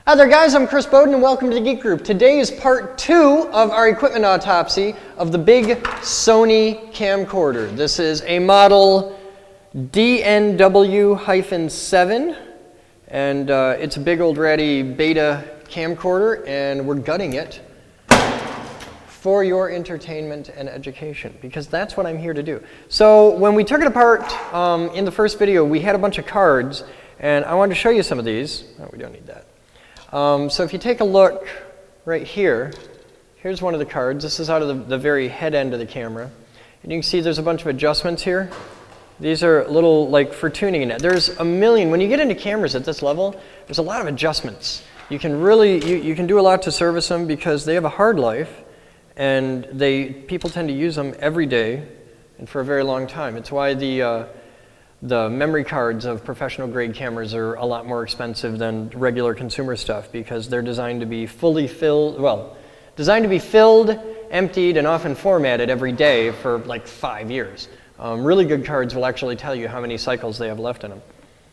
Hi there guys, I'm Chris Bowden and welcome to the Geek Group. Today is part 2 of our equipment autopsy of the big Sony camcorder. This is a model DNW-7 and it's a big old ratty beta camcorder and we're gutting it for your entertainment and education because that's what I'm here to do. So when we took it apart in the first video we had a bunch of cards and I wanted to show you some of these. Oh, we don't need that. So if you take a look right here, here's one of the cards. This is out of the very head end of the camera. And you can see there's a bunch of adjustments here. These are little, like, for tuning it. There's a million. When you get into cameras at this level, there's a lot of adjustments. You can really, you can do a lot to service them because they have a hard life and people tend to use them every day and for a very long time. It's why the memory cards of professional grade cameras are a lot more expensive than regular consumer stuff because they're designed to be fully filled, emptied, and often formatted every day for like 5 years. Really good cards will actually tell you how many cycles they have left in them.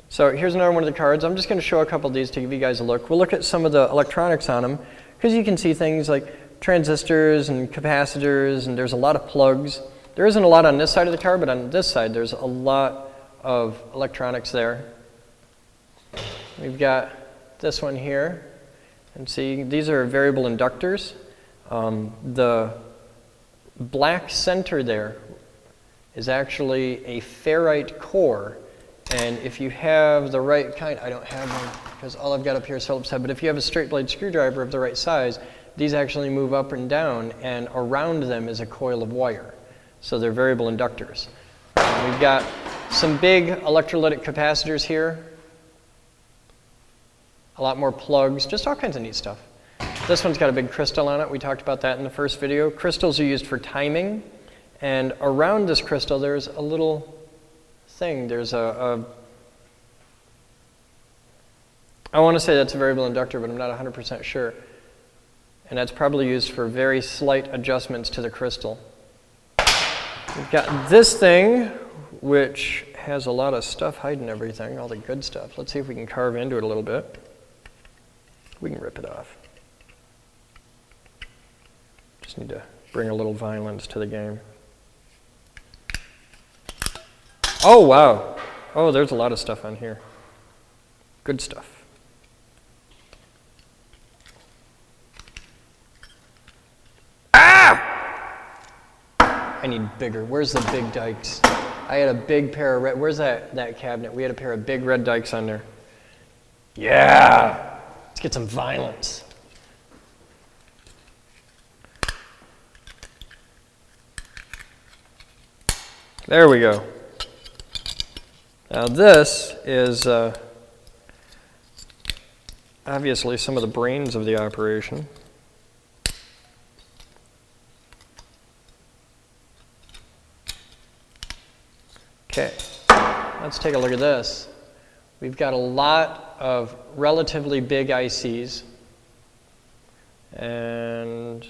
So here's another one of the cards. I'm just going to show a couple of these to give you guys a look. We'll look at some of the electronics on them because you can see things like transistors and capacitors, and there's a lot of plugs. There isn't a lot on this side of the card, but on this side there's a lot of electronics there. We've got this one here, and see these are variable inductors. The black center there is actually a ferrite core, and if you have the right kind, I don't have one because all I've got up here is Phillips head, but if you have a straight blade screwdriver of the right size, these actually move up and down, and around them is a coil of wire. So they're variable inductors. We've got some big electrolytic capacitors here, a lot more plugs, just all kinds of neat stuff. This one's got a big crystal on it. We talked about that in the first video. Crystals are used for timing, and around this crystal there's a little thing. There's I want to say that's a variable inductor, but I'm not 100% sure. And that's probably used for very slight adjustments to the crystal. We've got this thing, which has a lot of stuff hiding everything, all the good stuff. Let's see if we can carve into it a little bit. We can rip it off. Just need to bring a little violence to the game. Oh, wow. Oh, there's a lot of stuff on here. Good stuff. I need bigger. Where's the big dikes? I had a big pair of red. Where's that cabinet? We had a pair of big red dikes on there. Yeah! Let's get some violence. There we go. Now this is obviously some of the brains of the operation. Okay, let's take a look at this. We've got a lot of relatively big ICs, and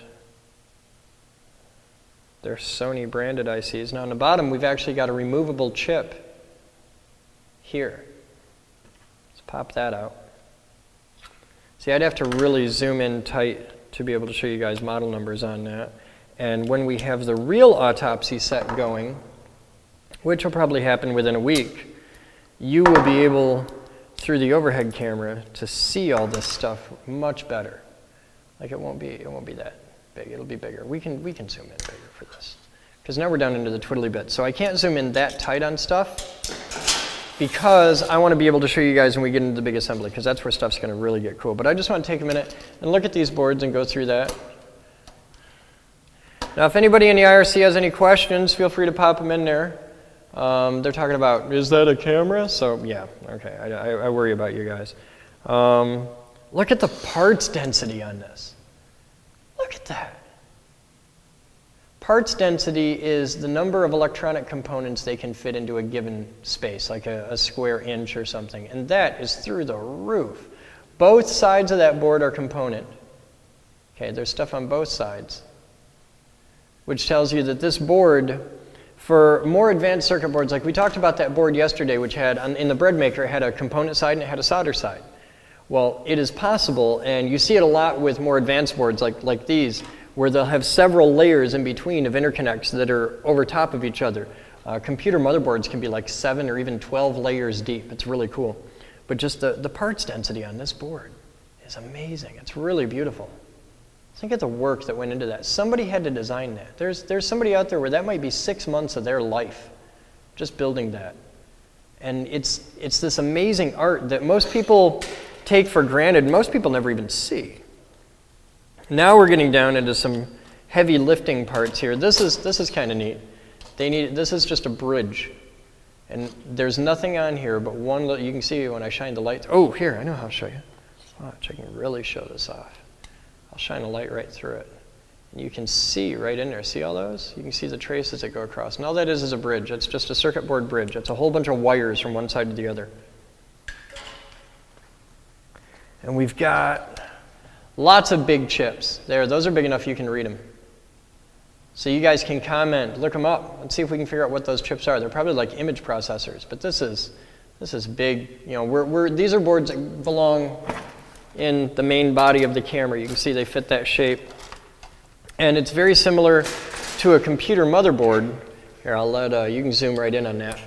they're Sony branded ICs. Now on the bottom we've actually got a removable chip here. Let's pop that out. See, I'd have to really zoom in tight to be able to show you guys model numbers on that. And when we have the real autopsy set going, which will probably happen within a week, you will be able, through the overhead camera, to see all this stuff much better. Like it won't be that big. It'll be bigger. We can zoom in bigger for this, because now we're down into the twiddly bit. So I can't zoom in that tight on stuff because I want to be able to show you guys when we get into the big assembly, because that's where stuff's going to really get cool. But I just want to take a minute and look at these boards and go through that. Now, if anybody in the IRC has any questions, feel free to pop them in there. They're talking about, is that a camera? So yeah, okay, I worry about you guys. Look at the parts density on this. Look at that. Parts density is the number of electronic components they can fit into a given space, like a square inch or something, and that is through the roof. Both sides of that board are component. Okay, there's stuff on both sides, which tells you that this board, for more advanced circuit boards, like we talked about that board yesterday, which had, in the bread maker, it had a component side and it had a solder side. Well, it is possible, and you see it a lot with more advanced boards like these, where they'll have several layers in between of interconnects that are over top of each other. Computer motherboards can be like 7 or even 12 layers deep. It's really cool. But just the parts density on this board is amazing. It's really beautiful. Think of the work that went into that. Somebody had to design that. There's somebody out there where that might be 6 months of their life just building that. And it's this amazing art that most people take for granted, most people never even see. Now we're getting down into some heavy lifting parts here. This is kind of neat. This is just a bridge. And there's nothing on here but one, you can see when I shine the light. Oh, here, I know how to show you. Watch, I can really show this off. I'll shine a light right through it. And you can see right in there, see all those? You can see the traces that go across. And all that is a bridge. It's just a circuit board bridge. It's a whole bunch of wires from one side to the other. And we've got lots of big chips there. Those are big enough you can read them. So you guys can comment, look them up, and see if we can figure out what those chips are. They're probably like image processors, but this is big. You know, these are boards that belong in the main body of the camera. You can see they fit that shape. And it's very similar to a computer motherboard. Here, I'll let, you can zoom right in on that.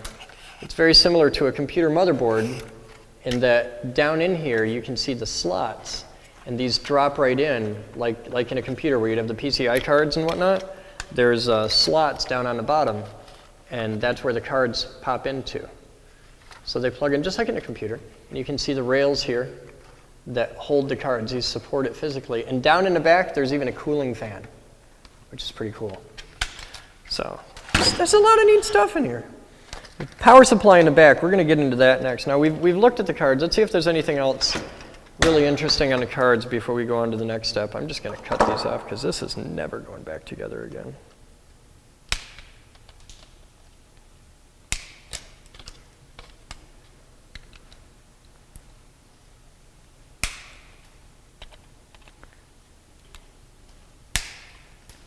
It's very similar to a computer motherboard in that down in here you can see the slots, and these drop right in, like in a computer where you'd have the PCI cards and whatnot. There's slots down on the bottom, and that's where the cards pop into. So they plug in just like in a computer, and you can see the rails here that hold the cards. These support it physically. And down in the back, there's even a cooling fan, which is pretty cool. So there's a lot of neat stuff in here. Power supply in the back, we're going to get into that next. Now we've looked at the cards. Let's see if there's anything else really interesting on the cards before we go on to the next step. I'm just going to cut these off because this is never going back together again.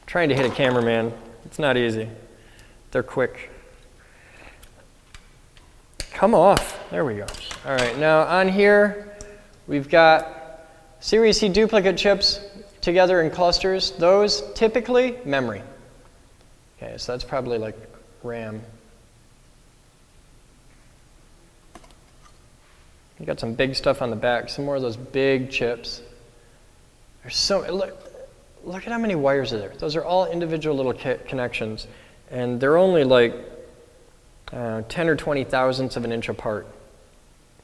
Trying to hit a cameraman, it's not easy. They're quick. Come off, there we go. All right, now on here, we've got Series C duplicate chips together in clusters. Those, typically, memory. Okay, so that's probably like RAM. You got some big stuff on the back, some more of those big chips. There's so, look at how many wires are there. Those are all individual little connections, and they're only like 10 or 20 thousandths of an inch apart.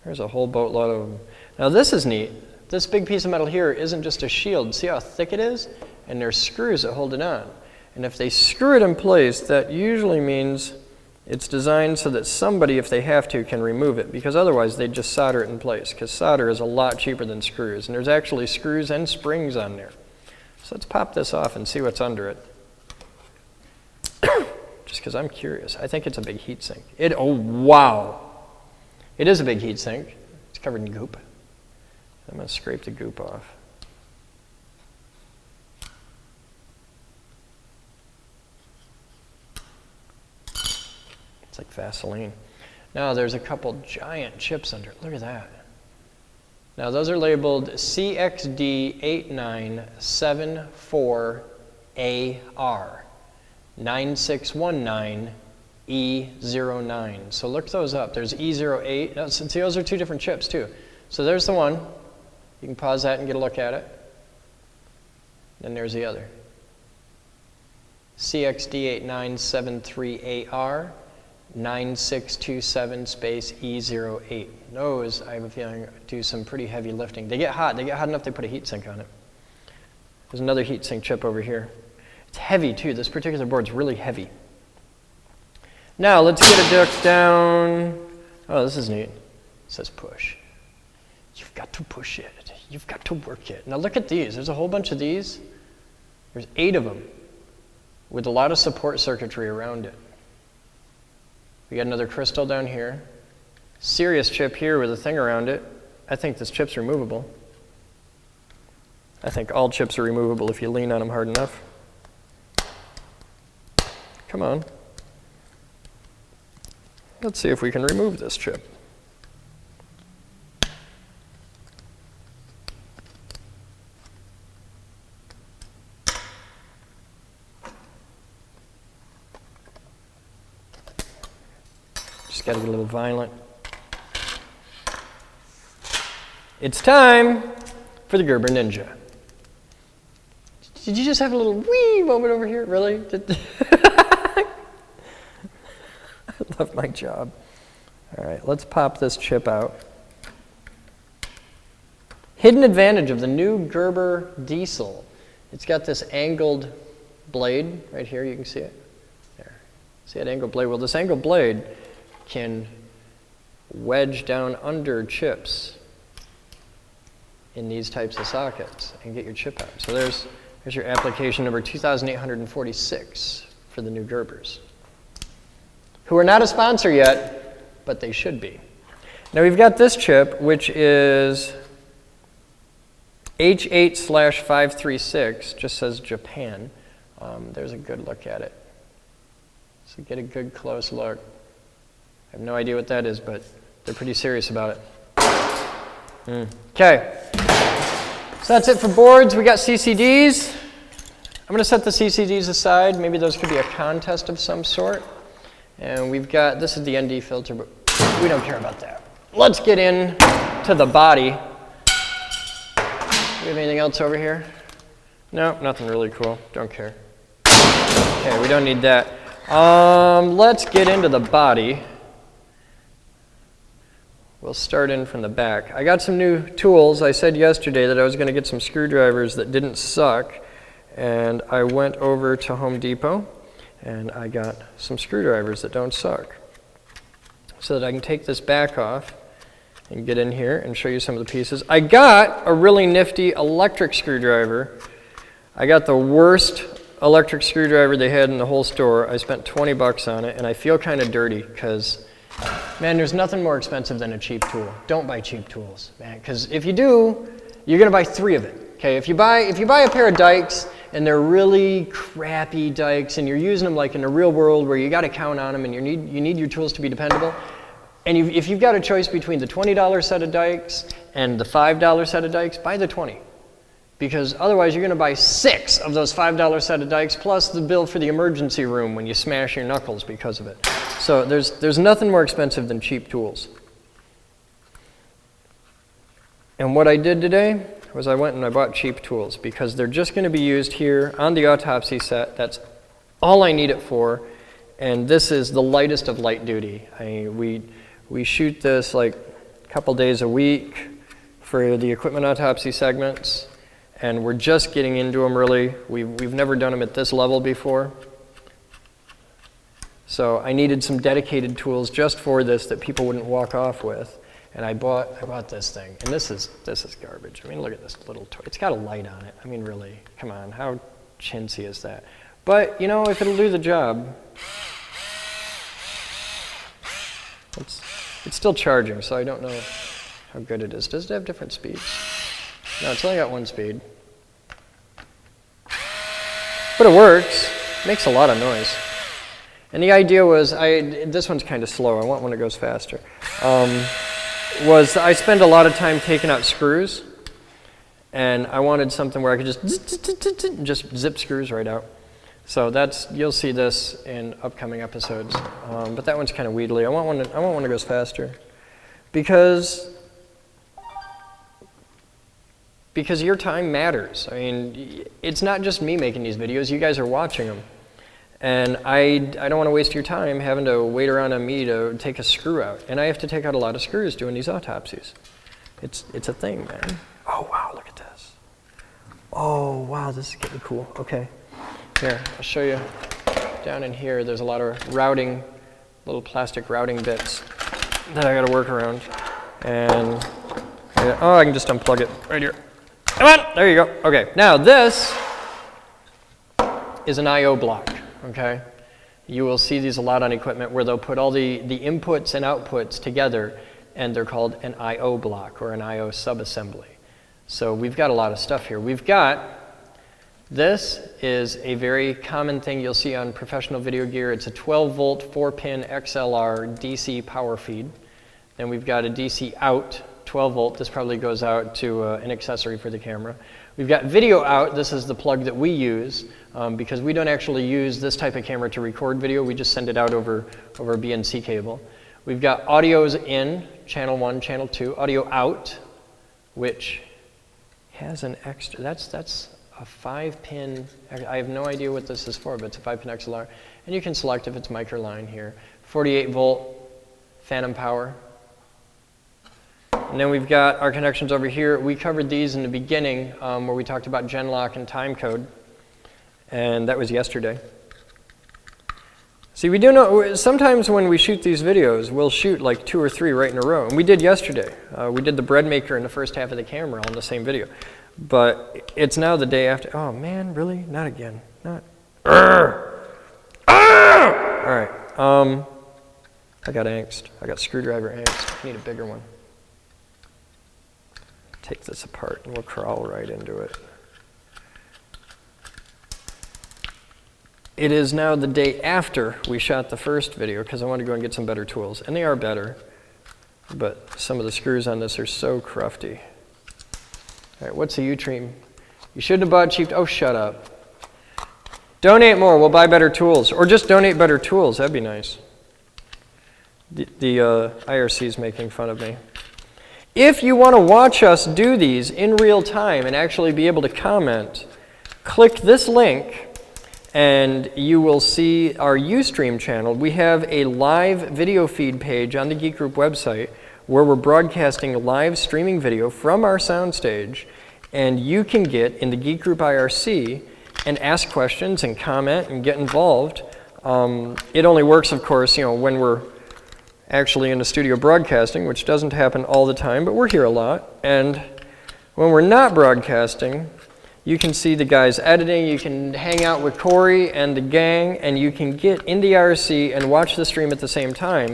There's a whole boatload of them. Now this is neat. This big piece of metal here isn't just a shield. See how thick it is? And there's screws that hold it on. And if they screw it in place, that usually means it's designed so that somebody, if they have to, can remove it, because otherwise they'd just solder it in place, because solder is a lot cheaper than screws. And there's actually screws and springs on there. So let's pop this off and see what's under it. Just because I'm curious. I think it's a big heat sink. Oh, wow. It is a big heat sink. It's covered in goop. I'm going to scrape the goop off. It's like Vaseline. Now there's a couple giant chips under it. Look at that. Now those are labeled CXD8974AR 9619E09. So look those up. There's E08. Now, see, those are two different chips too. So there's the one. You can pause that and get a look at it. Then there's the other. CXD8973AR 9627 space E08. Those, I have a feeling, do some pretty heavy lifting. They get hot. They get hot enough they put a heat sink on it. There's another heat sink chip over here. It's heavy too. This particular board's really heavy. Now let's get a look down. Oh, this is neat. It says push. You've got to push it. You've got to work it. Now look at these. There's a whole bunch of these. There's 8 of them with a lot of support circuitry around it. We got another crystal down here. Serious chip here with a thing around it. I think this chip's removable. I think all chips are removable if you lean on them hard enough. Come on. Let's see if we can remove this chip. Just got to get a little violent. It's time for the Gerber Ninja. Did you just have a little wee moment over here? Really? I love my job. All right, let's pop this chip out. Hidden advantage of the new Gerber diesel. It's got this angled blade right here. You can see it. There. See that angled blade? Well, this angled blade can wedge down under chips in these types of sockets and get your chip out. So there's your application number 2846 for the new Gerbers, who are not a sponsor yet, but they should be. Now we've got this chip, which is H8/536, just says Japan. There's a good look at it. So get a good close look. I have no idea what that is, but they're pretty serious about it. Okay. So that's it for boards. We got CCDs. I'm going to set the CCDs aside. Maybe those could be a contest of some sort. And we've got, this is the ND filter, but we don't care about that. Let's get in to the body. Do we have anything else over here? No, nothing really cool. Don't care. Okay, we don't need that. Let's get into the body. We'll start in from the back. I got some new tools. I said yesterday that I was going to get some screwdrivers that didn't suck, and I went over to Home Depot and I got some screwdrivers that don't suck, so that I can take this back off and get in here and show you some of the pieces. I got a really nifty electric screwdriver. I got the worst electric screwdriver they had in the whole store. I spent 20 bucks on it, and I feel kind of dirty because, man, there's nothing more expensive than a cheap tool. Don't buy cheap tools, man, because if you do, you're going to buy 3 of it. Okay, if you buy a pair of dikes and they're really crappy dikes and you're using them like in the real world where you got to count on them and you need your tools to be dependable, and if you've got a choice between the $20 set of dikes and the $5 set of dikes, buy the 20. Because otherwise you're going to buy 6 of those $5 set of dikes plus the bill for the emergency room when you smash your knuckles because of it. So there's nothing more expensive than cheap tools. And what I did today was I went and I bought cheap tools because they're just going to be used here on the Autopsy set. That's all I need it for. And this is the lightest of light duty. We shoot this like a couple days a week for the equipment autopsy segments. And we're just getting into them really. We've never done them at this level before. So I needed some dedicated tools just for this that people wouldn't walk off with. And I bought this thing. And this is garbage. I mean, look at this little toy. It's got a light on it. I mean, really, come on, how chintzy is that? But, you know, if it'll do the job, it's still charging, so I don't know how good it is. Does it have different speeds? No, it's only got 1 speed. But it works. It makes a lot of noise. And the idea was, this one's kind of slow. I want one that goes faster. I spend a lot of time taking out screws, and I wanted something where I could just zip screws right out. So you'll see this in upcoming episodes. But that one's kind of wheedly. I want one that goes faster, because your time matters. I mean, it's not just me making these videos. You guys are watching them. And I don't want to waste your time having to wait around on me to take a screw out. And I have to take out a lot of screws doing these autopsies. It's a thing, man. Oh, wow, look at this. Oh, wow, this is getting cool. Okay. Here, I'll show you. Down in here, there's a lot of routing, little plastic routing bits that I got to work around. And, I can just unplug it right here. Come on, there you go. Okay, now this is an I/O block. Okay, you will see these a lot on equipment where they'll put all the inputs and outputs together, and they're called an I/O block or an I/O subassembly. So we've got a lot of stuff here. This is a very common thing you'll see on professional video gear. It's a 12-volt, 4-pin XLR DC power feed. Then we've got a DC out, 12-volt. This probably goes out to an accessory for the camera. We've got video out. This is the plug that we use because we don't actually use this type of camera to record video. We just send it out over a BNC cable. We've got audios in, channel 1, channel 2, audio out, which has an extra, that's a 5-pin, I have no idea what this is for, but it's a 5-pin XLR. And you can select if it's mic or line here. 48-volt phantom power. And then we've got our connections over here. We covered these in the beginning where we talked about Genlock and timecode. And that was yesterday. See, we do know, sometimes when we shoot these videos, we'll shoot like 2 or 3 right in a row. And we did yesterday. We did the bread maker in the first half of the camera on the same video. But it's now the day after. Oh man, really? Not again. Not. All right. I got angst. I got screwdriver angst. I need a bigger one. Take this apart and we'll crawl right into it. It is now the day after we shot the first video because I want to go and get some better tools. And they are better, but some of the screws on this are so crufty. All right, what's a U-Stream? You shouldn't have bought cheap. Oh, shut up. Donate more. We'll buy better tools. Or just donate better tools. That'd be nice. The IRC is making fun of me. If you want to watch us do these in real time and actually be able to comment, click this link and you will see our Ustream channel. We have a live video feed page on the Geek Group website where we're broadcasting live streaming video from our soundstage, and you can get in the Geek Group IRC and ask questions and comment and get involved. It only works, of course, when we're actually in the studio broadcasting, which doesn't happen all the time, but we're here a lot. And when we're not broadcasting, you can see the guys editing, you can hang out with Corey and the gang, and you can get in the IRC and watch the stream at the same time.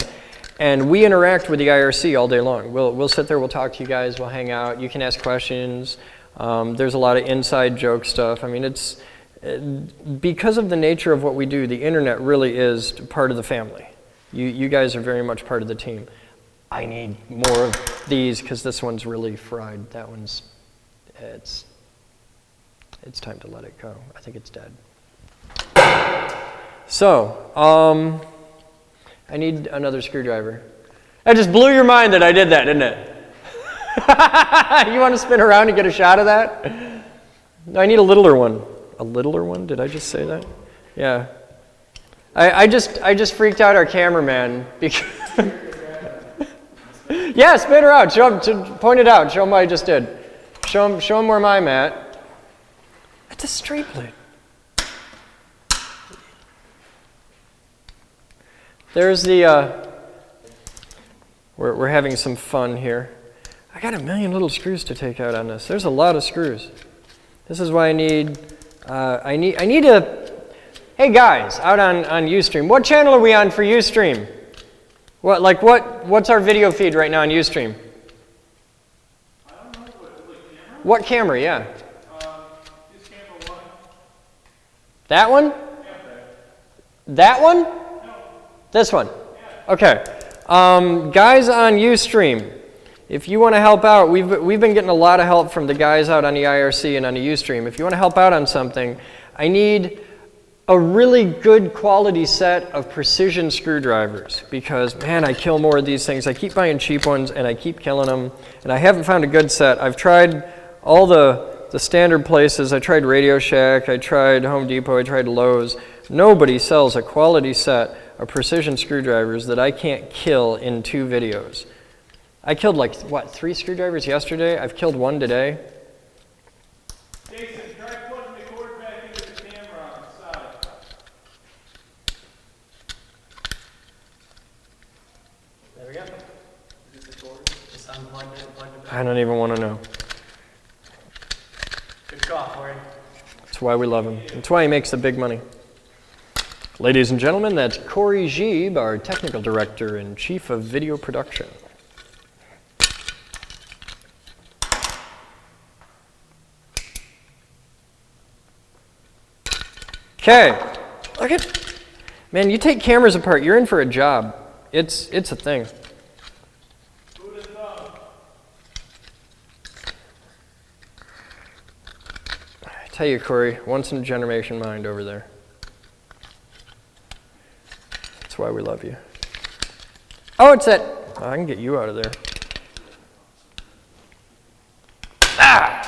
And we interact with the IRC all day long. We'll sit there, we'll talk to you guys, we'll hang out, you can ask questions. There's a lot of inside joke stuff. I mean, it's because of the nature of what we do, the internet really is part of the family. You guys are very much part of the team. I need more of these because this one's really fried. That one's, it's time to let it go. I think it's dead. So, I need another screwdriver. That just blew your mind that I did that, didn't it? You want to spin around and get a shot of that? I need a littler one. A littler one? Did I just say that? Yeah. I just freaked out our cameraman because yeah, spin around. Show him, point it out. Show him what I just did. Show him where I'm at. It's a straight blade. There's the, we're having some fun here. I got a million little screws to take out on this. There's a lot of screws. This is why I need a, hey guys, out on Ustream, what channel are we on for Ustream? What's our video feed right now on Ustream? I don't know, camera? What camera, yeah. This camera 1. That one? Yeah. That one? No. This one? Yeah. Okay. Guys on Ustream, if you want to help out, we've been getting a lot of help from the guys out on the IRC and on the Ustream. If you want to help out on something, I need a really good quality set of precision screwdrivers because, man, I kill more of these things. I keep buying cheap ones and I keep killing them, and I haven't found a good set. I've tried all the standard places. I tried Radio Shack, I tried Home Depot, I tried Lowe's. Nobody sells a quality set of precision screwdrivers that I can't kill in 2 videos. I killed 3 screwdrivers yesterday. I've killed 1 today. Jason, try plugging the cord back into the camera on the side. There we go. Is this the cord? Just unplugged it, plugged it back. I don't even want to know. Good call, Corey. That's why we love him. That's why he makes the big money. Ladies and gentlemen, that's Corey Gieb, our technical director and chief of video production. Okay, look at, man, you take cameras apart, you're in for a job. It's a thing. I tell you, Corey, once in a generation mind over there. That's why we love you. Oh, it's that. Oh, I can get you out of there. Ah!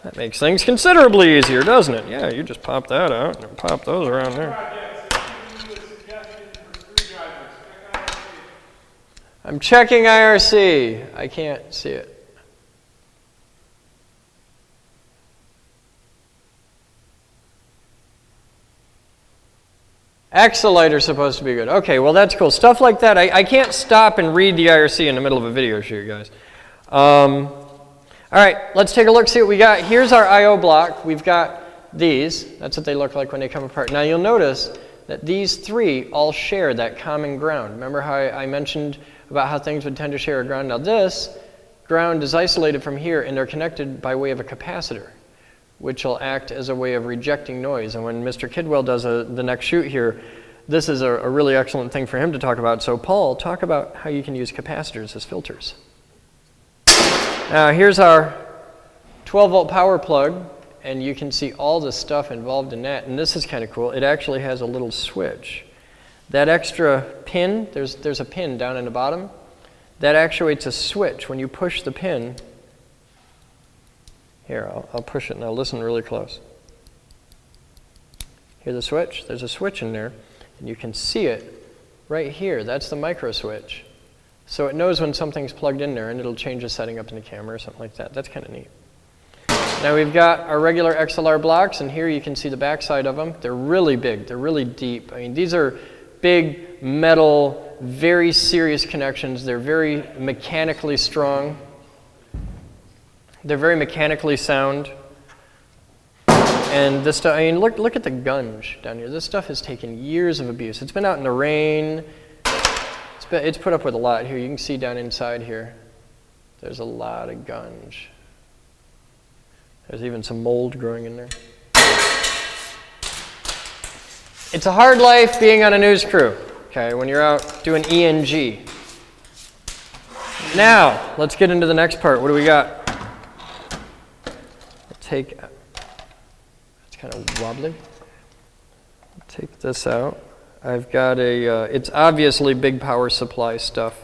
That makes things considerably easier, doesn't it? Yeah, you just pop that out and pop those around there. I'm checking IRC. I can't see it. Exolite are supposed to be good. Okay, well that's cool. Stuff like that. I can't stop and read the IRC in the middle of a video shoot, guys. All right, let's take a look, see what we got. Here's our I/O block. We've got these. That's what they look like when they come apart. Now you'll notice that these three all share that common ground. Remember how I mentioned about how things would tend to share a ground? Now this ground is isolated from here, and they're connected by way of a capacitor, which will act as a way of rejecting noise. And when Mr. Kidwell does the next shoot here, this is a really excellent thing for him to talk about. So Paul, talk about how you can use capacitors as filters. Now here's our 12-volt power plug, and you can see all the stuff involved in that. And this is kind of cool. It actually has a little switch. That extra pin, there's a pin down in the bottom, that actuates a switch. When you push the pin, here, I'll push it now. Listen really close. Hear the switch? There's a switch in there, and you can see it right here. That's the micro switch. So it knows when something's plugged in there, and it'll change the setting up in the camera or something like that. That's kind of neat. Now we've got our regular XLR blocks, and here you can see the back side of them. They're really big. They're really deep. I mean, these are big, metal, very serious connections. They're very mechanically strong. They're very mechanically sound. And this stuff, I mean, look at the gunge down here. This stuff has taken years of abuse. It's been out in the rain. It's put up with a lot here. You can see down inside here. There's a lot of gunge. There's even some mold growing in there. It's a hard life being on a news crew, okay, when you're out doing ENG. Now, let's get into the next part. What do we got? It's kind of wobbly. Take this out. I've got it's obviously big power supply stuff.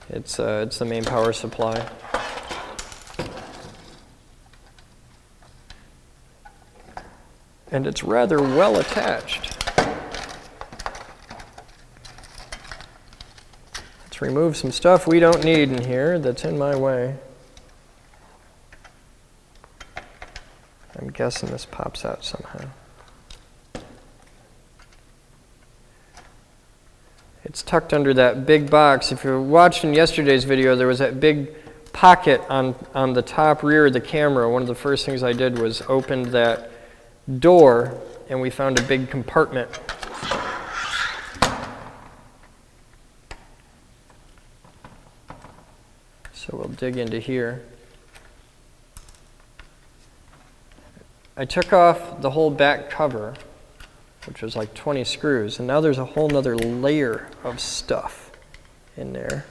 It's the main power supply. And it's rather well attached. Let's remove some stuff we don't need in here that's in my way. I'm guessing this pops out somehow. It's tucked under that big box. If you watched in yesterday's video, there was that big pocket on the top rear of the camera. One of the first things I did was opened that door, and we found a big compartment. So we'll dig into here. I took off the whole back cover, which was like 20 screws, and now there's a whole nother layer of stuff in there.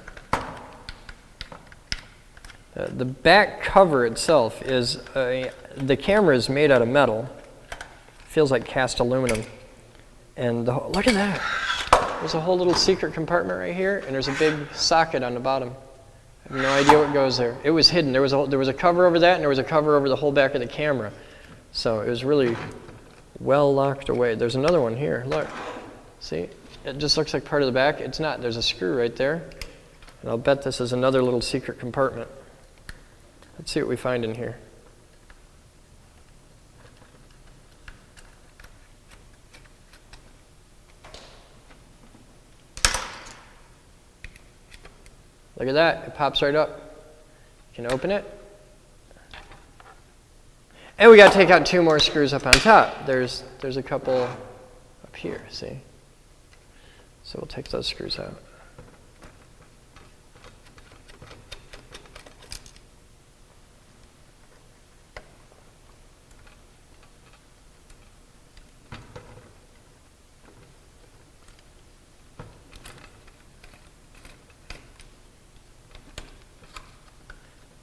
The back cover itself is, the camera is made out of metal. Feels like cast aluminum. And look at that. There's a whole little secret compartment right here, and there's a big socket on the bottom. I have no idea what goes there. It was hidden. There was a cover over that, and there was a cover over the whole back of the camera. So it was really well locked away. There's another one here. Look. See? It just looks like part of the back. It's not. There's a screw right there. And I'll bet this is another little secret compartment. Let's see what we find in here. Look at that. It pops right up. You can open it. And we got to take out 2 more screws up on top. There's a couple up here, see? So we'll take those screws out.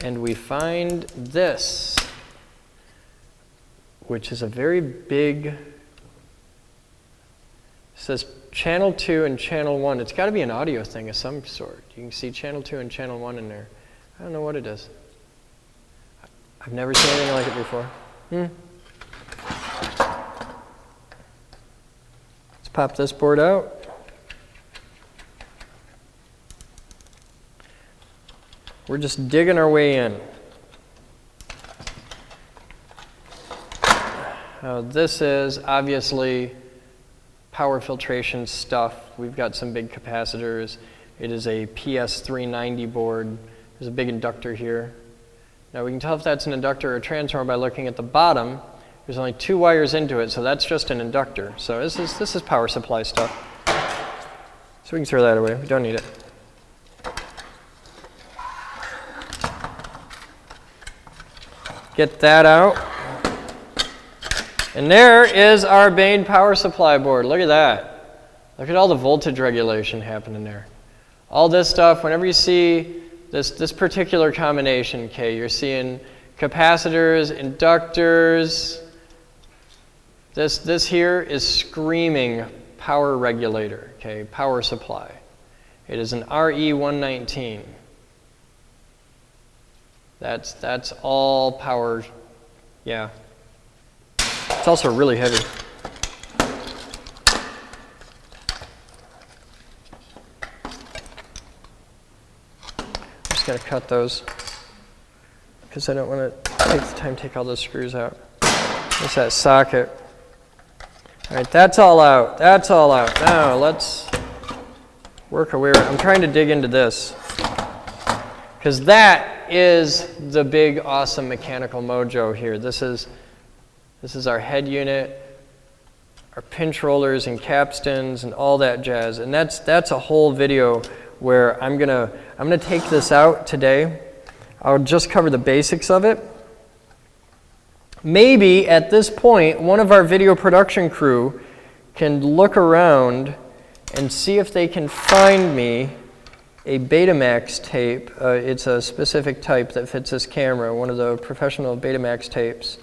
And we find this, which is a very big, it says channel 2 and channel 1. It's got to be an audio thing of some sort. You can see channel 2 and channel 1 in there. I don't know what it is. I've never seen anything like it before. Let's pop this board out. We're just digging our way in. This is obviously power filtration stuff. We've got some big capacitors. It is a PS390 board. There's a big inductor here. Now we can tell if that's an inductor or a transformer by looking at the bottom. There's only 2 wires into it, so that's just an inductor. So this is power supply stuff. So we can throw that away. We don't need it. Get that out. And there is our main power supply board. Look at that. Look at all the voltage regulation happening there. All this stuff, whenever you see this particular combination, okay, you're seeing capacitors, inductors. This here is screaming power regulator, okay, power supply. It is an RE119. That's all power, yeah. It's also really heavy. I'm just going to cut those because I don't want to take the time to take all those screws out. There's that socket. All right, that's all out. That's all out. Now let's work our way around. I'm trying to dig into this because that is the big, awesome mechanical mojo here. This is our head unit, our pinch rollers and capstans and all that jazz. And that's a whole video where I'm gonna take this out today. I'll just cover the basics of it. Maybe at this point, one of our video production crew can look around and see if they can find me a Betamax tape. It's a specific type that fits this camera, one of the professional Betamax tapes.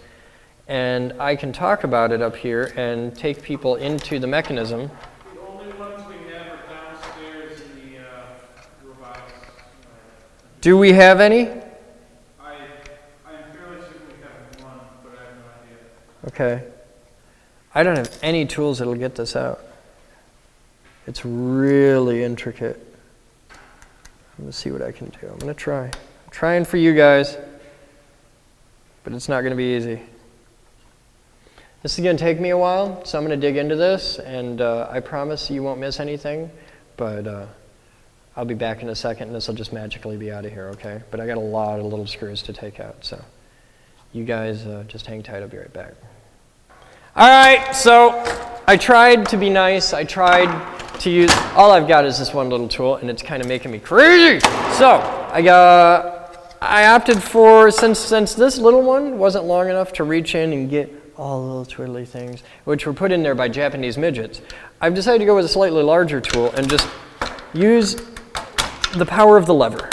And I can talk about it up here and take people into the mechanism. The only ones we have are downstairs in the robotics. Do we have any? I'm fairly certain we have one, but I have no idea. Okay. I don't have any tools that'll get this out. It's really intricate. I'm gonna see what I can do. I'm gonna try. I'm trying for you guys, but it's not gonna be easy. This is going to take me a while, so I'm going to dig into this, and I promise you won't miss anything, but I'll be back in a second, and this will just magically be out of here, okay? But I got a lot of little screws to take out, so you guys just hang tight. I'll be right back. All right, so I tried to be nice. I tried to use, all I've got is this one little tool, and it's kind of making me crazy. So I opted for, since this little one wasn't long enough to reach in and get all the little twiddly things, which were put in there by Japanese midgets, I've decided to go with a slightly larger tool and just use the power of the lever.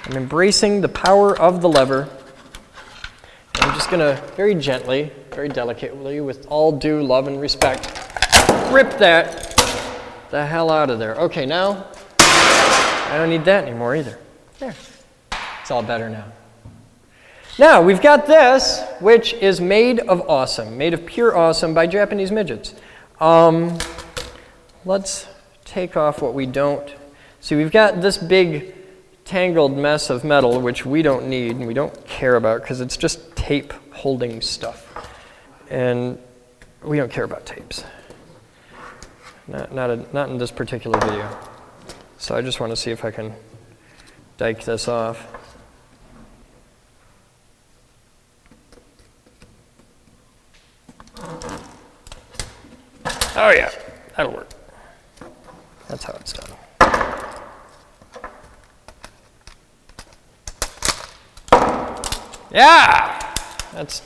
I'm embracing the power of the lever. And I'm just going to very gently, very delicately, with all due love and respect, rip that the hell out of there. Okay, now I don't need that anymore either. There. It's all better now. Now, we've got this, which is made of awesome, made of pure awesome by Japanese midgets. Let's take off what we don't. See, we've got this big tangled mess of metal, which we don't need and we don't care about because it's just tape holding stuff. And we don't care about tapes. Not in this particular video. So I just want to see if I can dike this off. Oh yeah, that'll work. That's how it's done. Yeah! That's...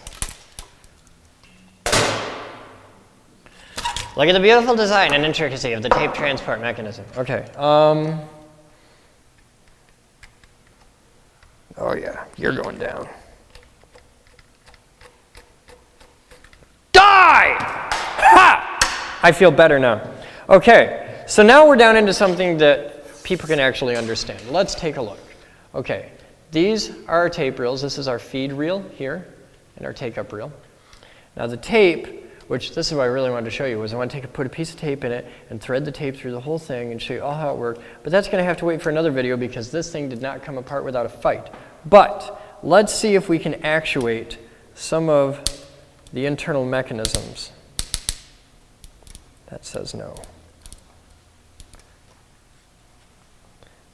Look at the beautiful design and intricacy of the tape transport mechanism. Okay. Oh yeah, you're going down. Die! Ha! I feel better now. Okay, so now we're down into something that people can actually understand. Let's take a look. Okay, these are our tape reels. This is our feed reel here and our take-up reel. Now the tape, which this is what I really wanted to show you, was I want to put a piece of tape in it and thread the tape through the whole thing and show you all how it worked. But that's going to have to wait for another video because this thing did not come apart without a fight. But let's see if we can actuate some of the internal mechanisms. That says no.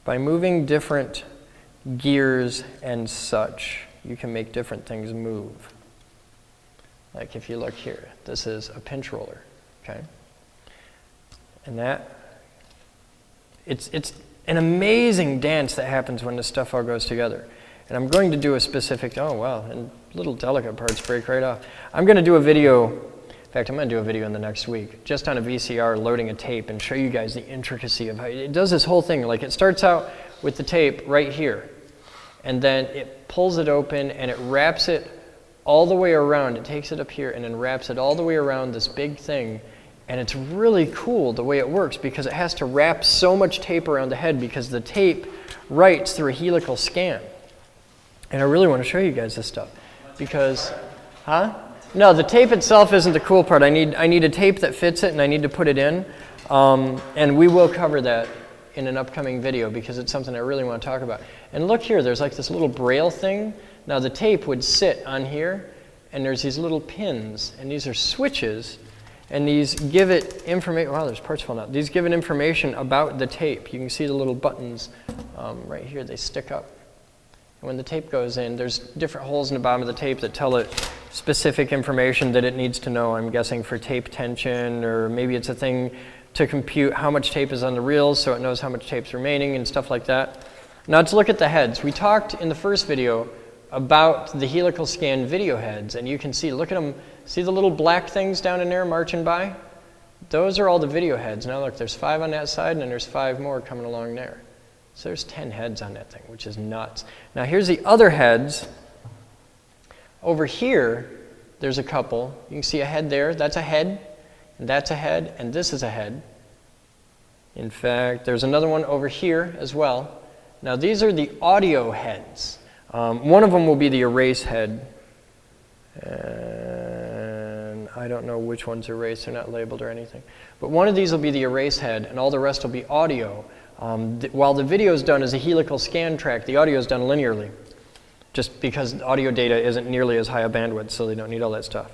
By moving different gears and such, you can make different things move. Like if you look here, this is a pinch roller, okay? And that, it's an amazing dance that happens when this stuff all goes together. And I'm going to do a specific, oh wow, and little delicate parts break right off. I'm going to do a video, in fact, I'm going to do a video in the next week, just on a VCR loading a tape and show you guys the intricacy of how it does this whole thing. Like it starts out with the tape right here, and then it pulls it open and it wraps it all the way around. It takes it up here and then wraps it all the way around this big thing. And it's really cool the way it works because it has to wrap so much tape around the head because the tape writes through a helical scan. And I really want to show you guys this stuff because, No, the tape itself isn't the cool part. I need a tape that fits it and I need to put it in. And we will cover that in an upcoming video because it's something I really want to talk about. And look here, there's like this little braille thing. Now the tape would sit on here and there's these little pins and these are switches and these give it information. Wow, there's parts falling out. These give it information about the tape. You can see the little buttons right here, they stick up. And when the tape goes in, there's different holes in the bottom of the tape that tell it specific information that it needs to know. I'm guessing for tape tension, or maybe it's a thing to compute how much tape is on the reels so it knows how much tape's remaining and stuff like that. Now let's look at the heads. We talked in the first video about the helical scan video heads, and you can see, look at them, see the little black things down in there marching by? Those are all the video heads. Now look, there's 5 on that side and then there's 5 more coming along there. So there's 10 heads on that thing, which is nuts. Now here's the other heads. Over here, there's a couple. You can see a head there. That's a head, and that's a head, and this is a head. In fact, there's another one over here as well. Now these are the audio heads. One of them will be the erase head. And I don't know which one's erased. They're not labeled or anything. But one of these will be the erase head, and all the rest will be audio. While the video is done as a helical scan track, the audio is done linearly, just because audio data isn't nearly as high a bandwidth, so they don't need all that stuff.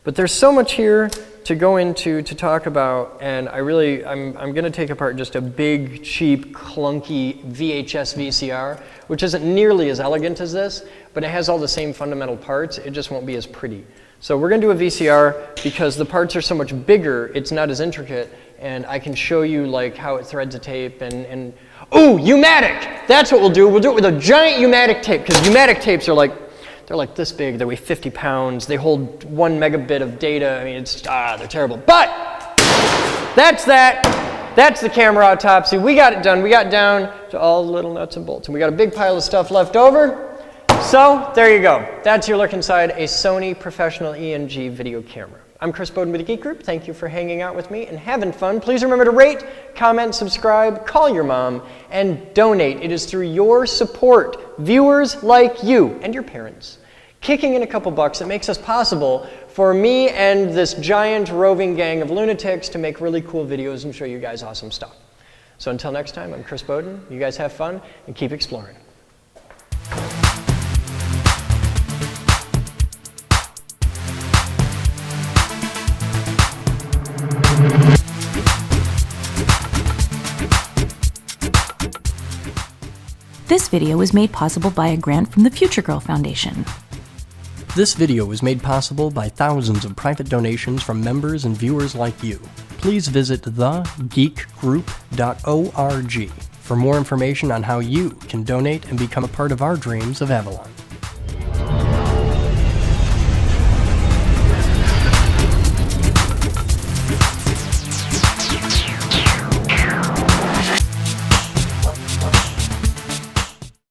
But there's so much here to go into, to talk about, and I'm going to take apart just a big, cheap, clunky VHS VCR, which isn't nearly as elegant as this, but it has all the same fundamental parts. It just won't be as pretty. So we're going to do a VCR because the parts are so much bigger, it's not as intricate, and I can show you like how it threads a tape and ooh, U-matic! That's what we'll do. We'll do it with a giant U-matic tape, because U-matic tapes are like, they're like this big, they weigh 50 pounds, they hold 1 megabit of data. I mean, it's, they're terrible. But that's that. That's the camera autopsy. We got it done. We got down to all the little nuts and bolts, and we got a big pile of stuff left over. So there you go. That's your look inside a Sony professional ENG video camera. I'm Chris Bowden with the Geek Group. Thank you for hanging out with me and having fun. Please remember to rate, comment, subscribe, call your mom, and donate. It is through your support, viewers like you and your parents, kicking in a couple bucks that makes us possible for me and this giant roving gang of lunatics to make really cool videos and show you guys awesome stuff. So until next time, I'm Chris Bowden. You guys have fun and keep exploring. This video was made possible by a grant from the Future Girl Foundation. This video was made possible by thousands of private donations from members and viewers like you. Please visit thegeekgroup.org for more information on how you can donate and become a part of our dreams of Avalon.